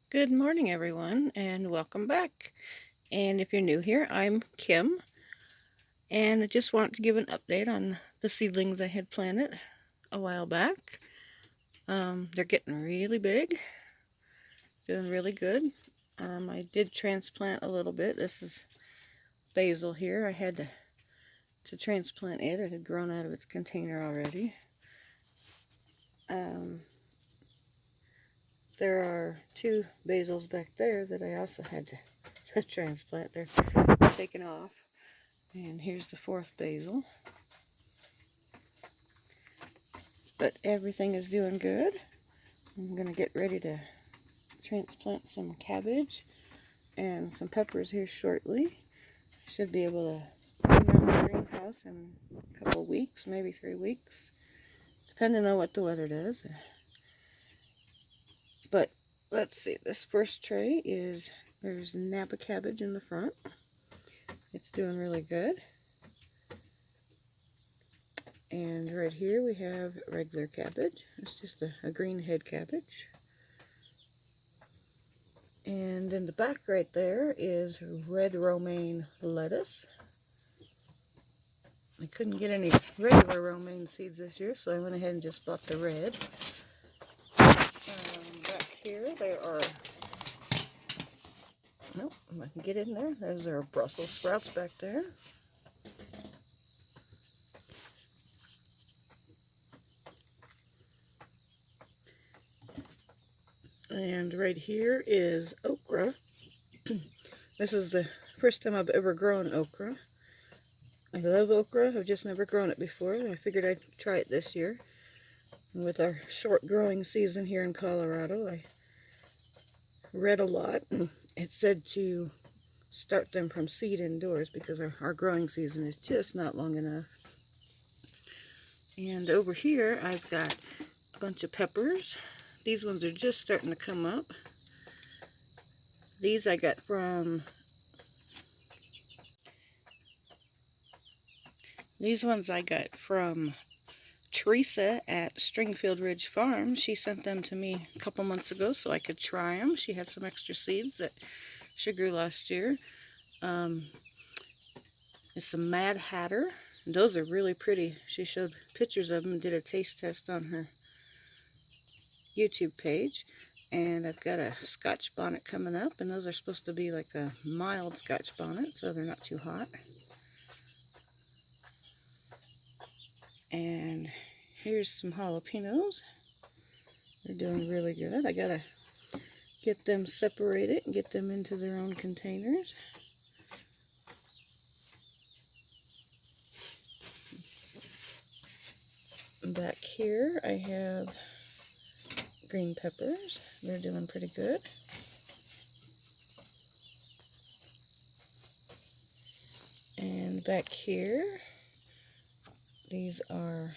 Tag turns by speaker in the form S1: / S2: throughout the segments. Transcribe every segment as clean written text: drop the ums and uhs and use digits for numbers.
S1: Good morning, everyone, and welcome back. And if you're new here, I'm Kim, and I just want to give an update on the seedlings I had planted a while back. They're getting really big, doing really good. I did transplant a little bit. This is basil here. I had to transplant it. It had grown out of its container already. Um, there are two basils back there that I also had to transplant. They're taken off. And here's the fourth basil. But everything is doing good. I'm going to get ready to transplant some cabbage and some peppers here shortly. Should be able to put them around the greenhouse in a couple weeks, maybe 3 weeks, depending on what the weather does. But let's see, this first tray there's Napa cabbage in the front. It's doing really good. And right here we have regular cabbage. It's just a green head cabbage. And in the back right there is red romaine lettuce. I couldn't get any regular romaine seeds this year, so I went ahead and just bought the red. Back here there are, nope, I can get in there. There's our Brussels sprouts back there. And right here is okra. This is the first time I've ever grown okra. I love okra. I've just never grown it before. I figured I'd try it this year. And with our short growing season here in Colorado, I read a lot. It said to start them from seed indoors because our growing season is just not long enough. And over here I've got a bunch of peppers. These ones are just starting to come up. These I got from Teresa at Stringfield Ridge Farm. She sent them to me a couple months ago so I could try them. She had some extra seeds that she grew last year. It's a Mad Hatter. Those are really pretty. She showed pictures of them and did a taste test on her YouTube page. And I've got a Scotch bonnet coming up, and those are supposed to be like a mild Scotch bonnet, so they're not too hot. And here's some jalapenos. They're doing really good. I gotta get them separated and get them into their own containers. Back here I have green peppers. They're doing pretty good. And back here, these are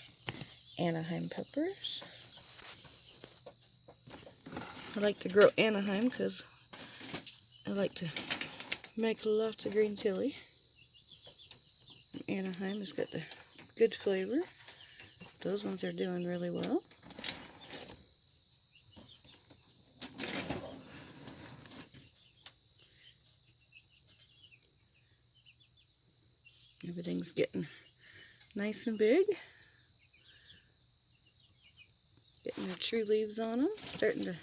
S1: Anaheim peppers. I like to grow Anaheim because I like to make lots of green chili. Anaheim has got the good flavor. Those ones are doing really well. Everything's getting nice and big. Getting their true leaves on them, starting to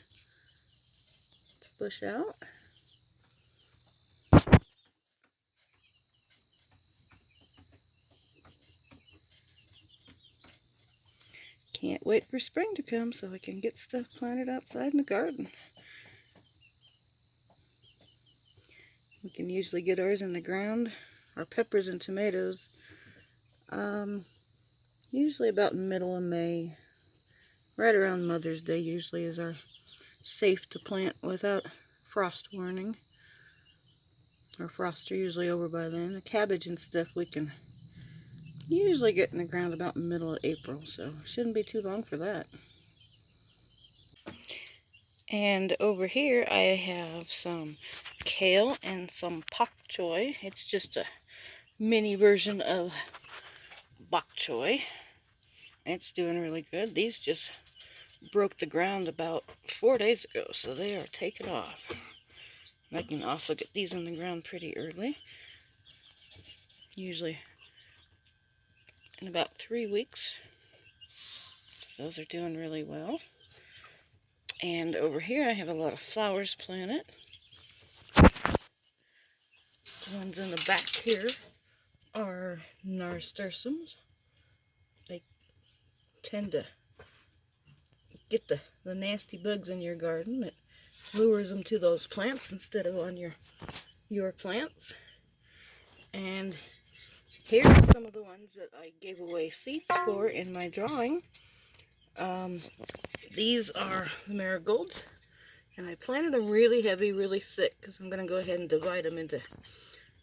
S1: bush out. Can't wait for spring to come so I can get stuff planted outside in the garden. We can usually get ours in the ground, our peppers and tomatoes, usually about middle of May. Right around Mother's Day usually is our safe to plant without frost warning. Our frosts are usually over by then. The cabbage and stuff we can usually get in the ground about middle of April, so shouldn't be too long for that. And over here I have some kale and some pak choi. It's just a mini version of bok choy. It's doing really good. These just broke the ground about 4 days ago, so they are taking off. And I can also get these in the ground pretty early, usually in about 3 weeks. Those are doing really well. And over here I have a lot of flowers planted. The ones in the back here are nasturtiums. They tend to get the nasty bugs in your garden that lures them to those plants instead of on your plants. And here's some of the ones that I gave away seeds for in my drawing. These are the marigolds, and I planted them really heavy, really thick, because I'm going to go ahead and divide them into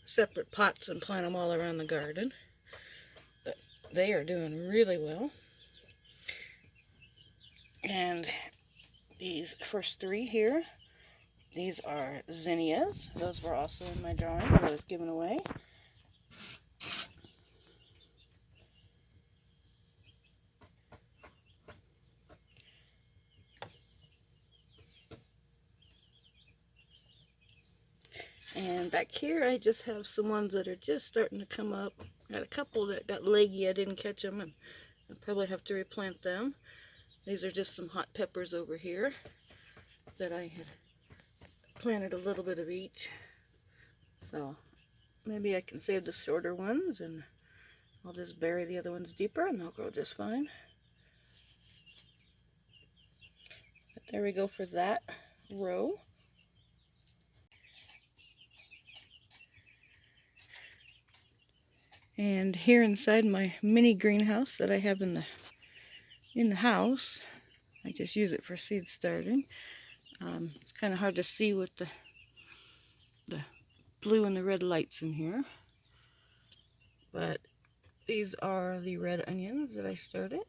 S1: separate pots and plant them all around the garden. But they are doing really well. And these first three here, these are zinnias. Those were also in my drawing that I was giving away. And back here I just have some ones that are just starting to come up. Got a couple that got leggy, I didn't catch them, and I'll probably have to replant them. These are just some hot peppers over here that I had planted a little bit of each. So maybe I can save the shorter ones and I'll just bury the other ones deeper and they'll grow just fine. But there we go for that row. And here inside my mini greenhouse that I have in the house, I just use it for seed starting. It's kind of hard to see with the blue and the red lights in here. But these are the red onions that I started.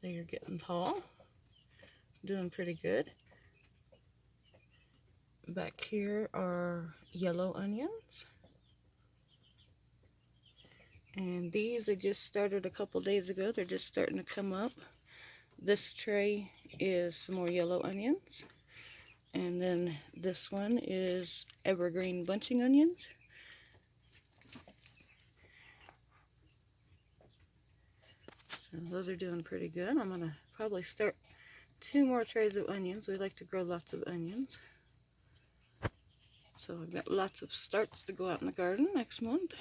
S1: They are getting tall, doing pretty good. Back here are yellow onions. And these I just started a couple days ago. They're just starting to come up. This tray is some more yellow onions. And then this one is evergreen bunching onions. So those are doing pretty good. I'm going to probably start 2 more trays of onions. We like to grow lots of onions. So I've got lots of starts to go out in the garden next month.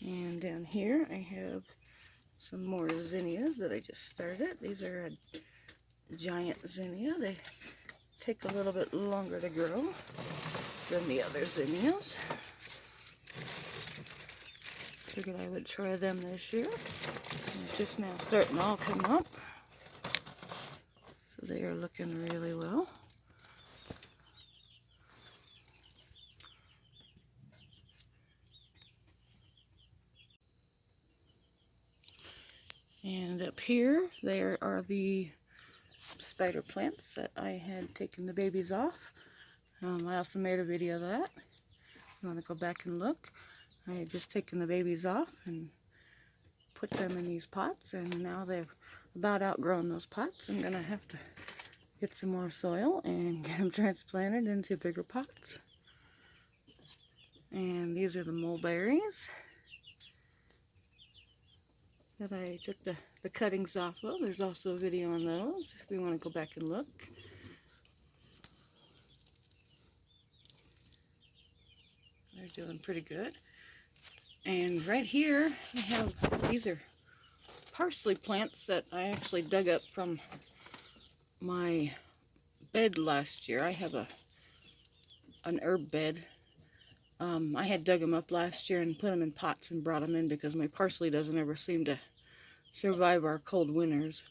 S1: And down here I have some more zinnias that I just started. These are a giant zinnia. They take a little bit longer to grow than the other zinnias. Figured I would try them this year. They're just now starting to all come up. So they are looking really well. And up here, there are the spider plants that I had taken the babies off. I also made a video of that. If you want to go back and look. I had just taken the babies off and put them in these pots, and now they've about outgrown those pots. I'm going to have to get some more soil and get them transplanted into bigger pots. And these are the mulberries that I took the cuttings off of. There's also a video on those if we want to go back and look. They're doing pretty good. And right here I have, these are parsley plants that I actually dug up from my bed last year. I have an herb bed. I had dug them up last year and put them in pots and brought them in because my parsley doesn't ever seem to survive our cold winters.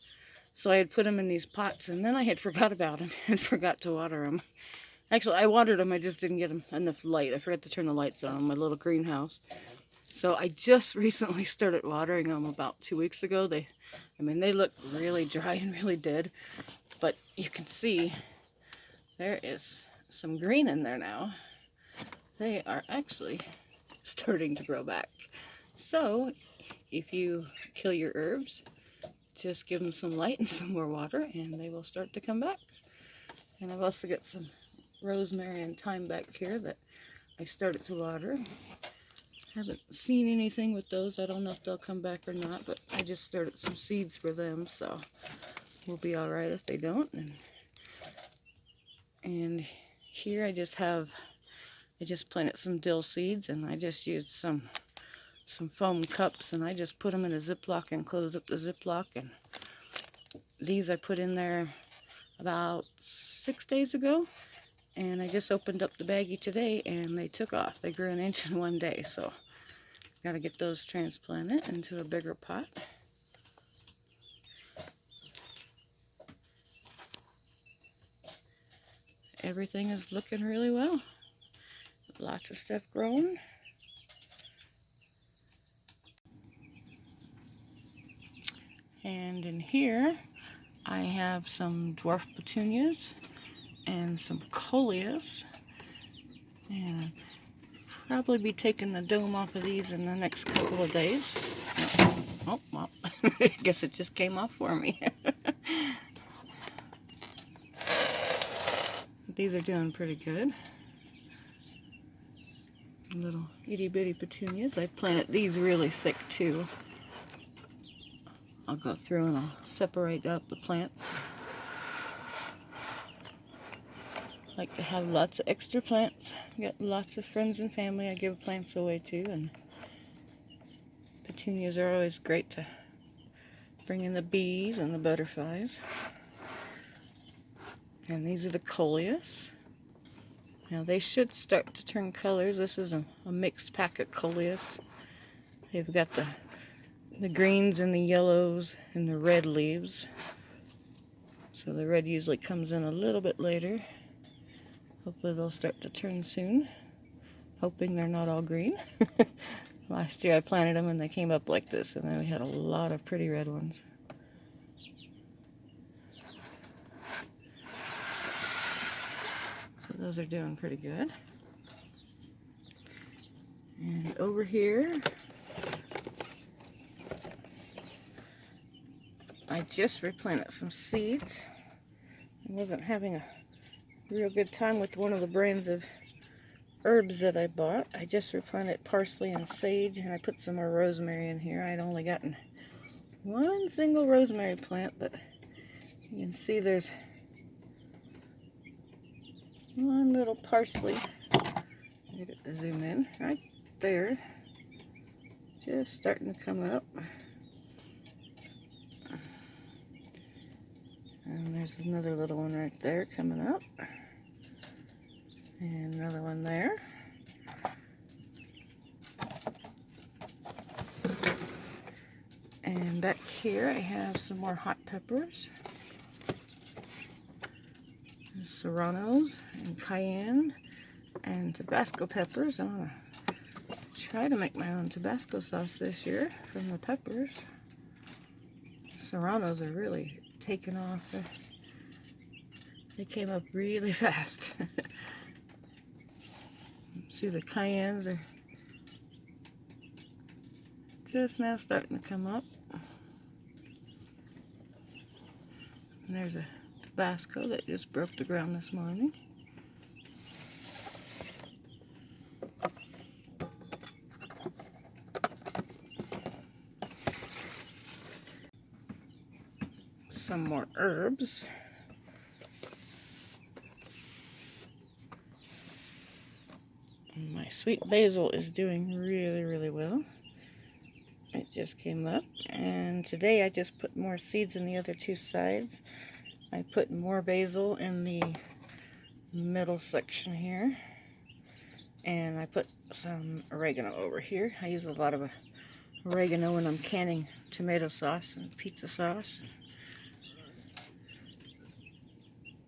S1: So I had put them in these pots, and then I had forgot about them and forgot to water them. Actually, I watered them, I just didn't get them enough light. I forgot to turn the lights on in my little greenhouse. So I just recently started watering them about 2 weeks ago. They look really dry and really dead, but you can see there is some green in there now. They are actually starting to grow back. So if you kill your herbs, just give them some light and some more water and they will start to come back. And I've also got some rosemary and thyme back here that I started to water. Haven't seen anything with those. I don't know if they'll come back or not, but I just started some seeds for them, so we'll be all right if they don't. And here I just planted some dill seeds, and I just used some foam cups, and I just put them in a Ziploc and closed up the Ziploc. And these I put in there about 6 days ago, and I just opened up the baggie today and they took off. They grew an inch in one day, so got to get those transplanted into a bigger pot. Everything is looking really well. Lots of stuff growing. And in here I have some dwarf petunias and some coleus, and I'll probably be taking the dome off of these in the next couple of days. Oh, well, I guess it just came off for me. These are doing pretty good. Little itty bitty petunias. I planted these really thick too. I'll go through and I'll separate out the plants. Like to have lots of extra plants. Got lots of friends and family I give plants away to, and petunias are always great to bring in the bees and the butterflies. And these are the coleus. Now they should start to turn colors. This is a mixed pack of coleus. They've got the greens and the yellows and the red leaves. So the red usually comes in a little bit later. Hopefully they'll start to turn soon. Hoping they're not all green. Last year I planted them and they came up like this, and then we had a lot of pretty red ones. So those are doing pretty good. And over here, I just replanted some seeds. I wasn't having a real good time with one of the brands of herbs that I bought. I just replanted parsley and sage, and I put some more rosemary in here. I'd only gotten one single rosemary plant, but you can see there's one little parsley. Get it to zoom in right there. Just starting to come up. And there's another little one right there coming up. And another one there. And back here I have some more hot peppers. And serranos and cayenne and Tabasco peppers. I'm going to try to make my own Tabasco sauce this year from the peppers. Serranos are really taking off. They came up really fast. See, the cayennes are just now starting to come up. And there's a Tabasco that just broke the ground this morning. Some more herbs. My sweet basil is doing really, really well. It just came up, and today I just put more seeds in the other two sides. I put more basil in the middle section here, and I put some oregano over here. I use a lot of oregano when I'm canning tomato sauce and pizza sauce.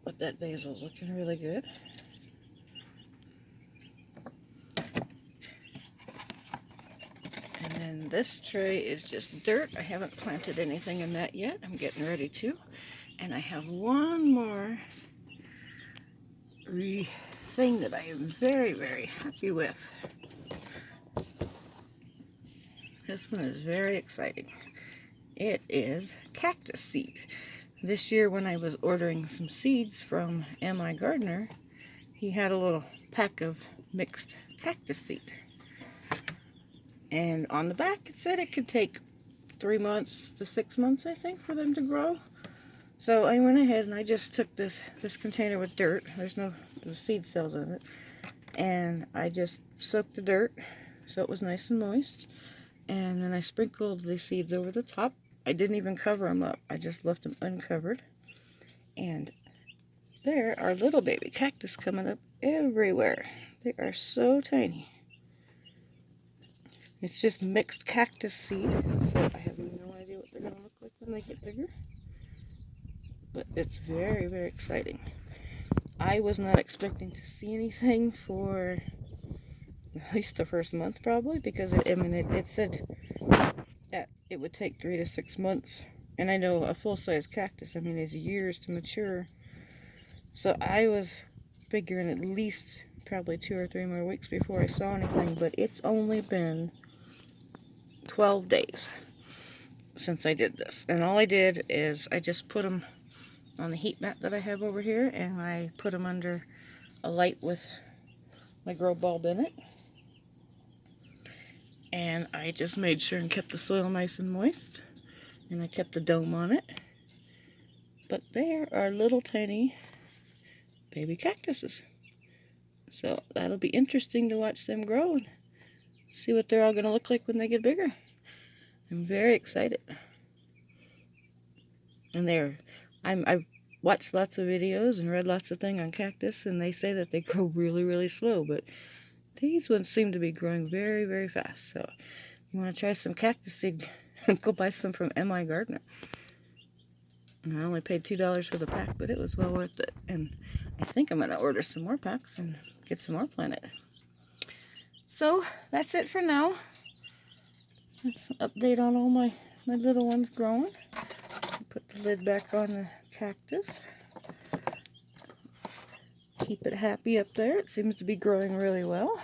S1: But that basil's looking really good. And then this tray is just dirt. I haven't planted anything in that yet. I'm getting ready to. And I have one more thing that I am very, very happy with. This one is very exciting. It is cactus seed. This year when I was ordering some seeds from M.I. Gardener, he had a little pack of mixed cactus seed. And on the back it said it could take 3 months to 6 months, I think, for them to grow. So I went ahead and I just took this container with dirt. There's no seed cells in it. And I just soaked the dirt so it was nice and moist. And then I sprinkled the seeds over the top. I didn't even cover them up. I just left them uncovered. And there are little baby cactus coming up everywhere. They are so tiny. It's just mixed cactus seed, so I have no idea what they're going to look like when they get bigger. But it's very, very exciting. I was not expecting to see anything for at least the first month, probably, because it said that it would take 3 to 6 months. And I know a full-size cactus, is years to mature. So I was figuring at least probably 2 or 3 more weeks before I saw anything, but it's only been 12 days since I did this. And all I did is I just put them on the heat mat that I have over here, and I put them under a light with my grow bulb in it. And I just made sure and kept the soil nice and moist, and I kept the dome on it. But there are little tiny baby cactuses. So that'll be interesting to watch them grow and see what they're all going to look like when they get bigger. I'm very excited. And I've watched lots of videos and read lots of things on cactus, and they say that they grow really, really slow, but these ones seem to be growing very, very fast. So if you want to try some cactus seed, go buy some from M.I. Gardener. I only paid $2 for the pack, but it was well worth it. And I think I'm going to order some more packs and get some more planted. So that's it for now. That's an update on all my little ones growing. Put the lid back on the cactus. Keep it happy up there. It seems to be growing really well.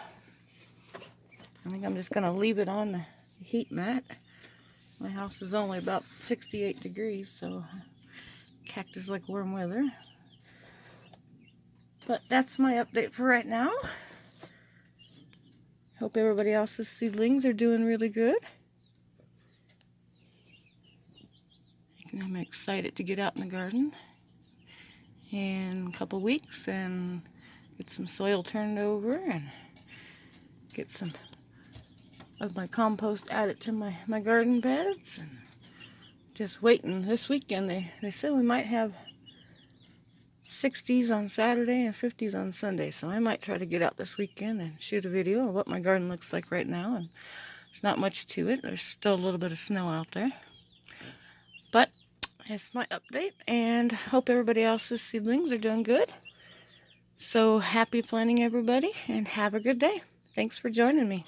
S1: I think I'm just going to leave it on the heat mat. My house is only about 68 degrees, so cactus like warm weather. But that's my update for right now. Hope everybody else's seedlings are doing really good. I'm excited to get out in the garden in a couple weeks and get some soil turned over and get some of my compost added to my garden beds. And just waiting. This weekend they said we might have 60s on Saturday and 50s on Sunday, so I might try to get out this weekend and shoot a video of what my garden looks like right now. And it's not much to it. There's still a little bit of snow out there, but it's my update, and hope everybody else's seedlings are doing good. So happy planting, everybody, and have a good day. Thanks for joining me.